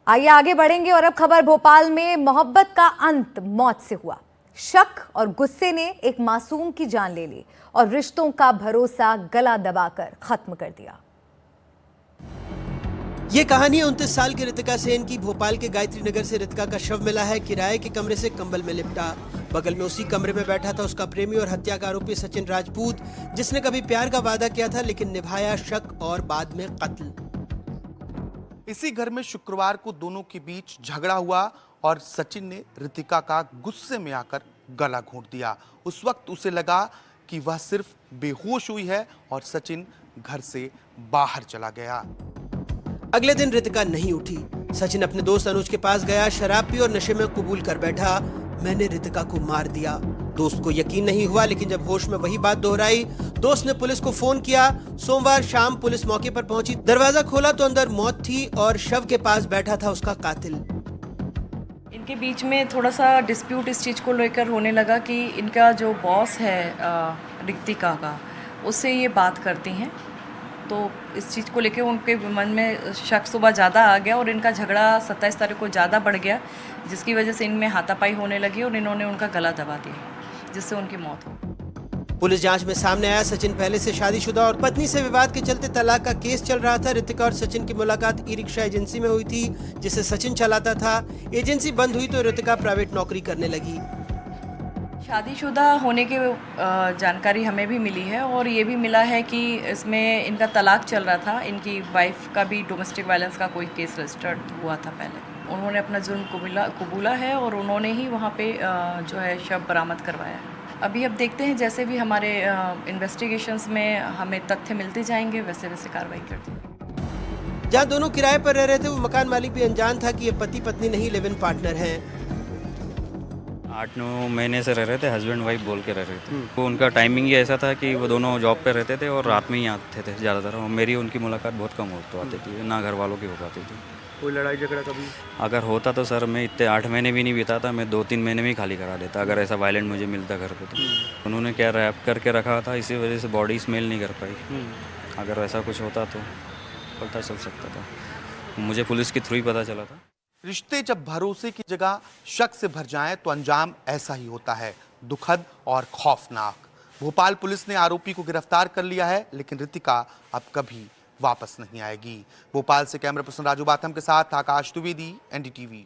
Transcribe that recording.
आइए आगे बढ़ेंगे और अब खबर भोपाल में मोहब्बत का अंत मौत से हुआ। शक और गुस्से ने एक मासूम की जान ले ली और रिश्तों का भरोसा गला दबाकर खत्म कर दिया। ये कहानी 29 साल की रितिका सेन की। भोपाल के गायत्री नगर से रितिका का शव मिला है, किराए के कमरे से कंबल में लिपटा। बगल में उसी कमरे में बैठा था उसका प्रेमी और हत्या का आरोपी सचिन राजपूत, जिसने कभी प्यार का वादा किया था लेकिन निभाया शक और बाद में कत्ल। इसी घर में शुक्रवार को दोनों के बीच झगड़ा हुआ और सचिन ने रितिका का गुस्से में आकर गला घोंट दिया। उस वक्त उसे लगा कि वह सिर्फ बेहोश हुई है और सचिन घर से बाहर चला गया। अगले दिन रितिका नहीं उठी। सचिन अपने दोस्त अनुज के पास गया, शराब पी और नशे में कबूल कर बैठा, मैंने रितिका को मार दिया। दोस्त को यकीन नहीं हुआ, लेकिन जब होश में वही बात दोहराई, दोस्त ने पुलिस को फोन किया। सोमवार शाम पुलिस मौके पर पहुंची। दरवाजा खोला तो अंदर मौत थी और शव के पास बैठा था उसका कातिल। इनके बीच में थोड़ा सा डिस्प्यूट इस चीज़ को लेकर होने लगा कि इनका जो बॉस है रितिका का, उससे ये बात करती हैं, तो इस चीज़ को लेकर उनके मन में शक सुबह ज़्यादा आ गया और इनका झगड़ा 27 तारीख को ज़्यादा बढ़ गया, जिसकी वजह से इनमें हाथापाई होने लगी और इन्होंने उनका गला दबा दिया, जिससे उनकी मौत हो। पुलिस जांच में सामने आया, सचिन पहले से शादीशुदा और पत्नी से विवाद के चलते तलाक का केस चल रहा था। रितिका और सचिन की मुलाकात ई रिक्शा एजेंसी में हुई थी, जिसे सचिन चलाता था। एजेंसी बंद हुई तो रितिका प्राइवेट नौकरी करने लगी। शादीशुदा होने की जानकारी हमें भी मिली है और ये भी मिला है कि इसमें इनका तलाक चल रहा था। इनकी वाइफ का भी डोमेस्टिक वायलेंस का कोई केस रजिस्टर्ड हुआ था पहले। उन्होंने अपना जुर्म कबूला है और उन्होंने ही वहाँ पे जो है शव बरामद करवाया है। अभी अब देखते हैं, जैसे भी हमारे इन्वेस्टिगेशंस में हमें तथ्य मिलते जाएंगे वैसे वैसे कार्रवाई करते हैं। जहाँ दोनों किराए पर रह रहे थे, वो मकान मालिक भी अनजान था कि ये पति पत्नी नहीं, लिव इन पार्टनर हैं। 8-9 महीने से रह रहे थे, हस्बैंड वाइफ बोल के रह रहे थे। तो उनका टाइमिंग ही ऐसा था कि वो दोनों जॉब पे रहते थे और रात में ही आते थे ज़्यादातर। और मेरी उनकी मुलाकात बहुत कम हो आती थी, ना घर वालों की हो पाती थी। कोई लड़ाई झगड़ा कभी अगर होता तो सर मैं इतने 8 महीने भी नहीं बिताता, मैं 2-3 महीने में ही खाली करा देता अगर ऐसा वायलेंट मुझे मिलता घर पे। तो उन्होंने क्या रैप करके रखा था, इसी वजह से बॉडी स्मेल नहीं कर पाई। अगर ऐसा कुछ होता तो पता चल सकता था। मुझे पुलिस के थ्रू ही पता चला था। रिश्ते जब भरोसे की जगह शक से भर जाएं तो अंजाम ऐसा ही होता है, दुखद और खौफनाक। भोपाल पुलिस ने आरोपी को गिरफ्तार कर लिया है, लेकिन रितिका अब कभी वापस नहीं आएगी। भोपाल से कैमरा पर्सन राजू बाथम के साथ आकाश द्विवेदी, एनडीटीवी।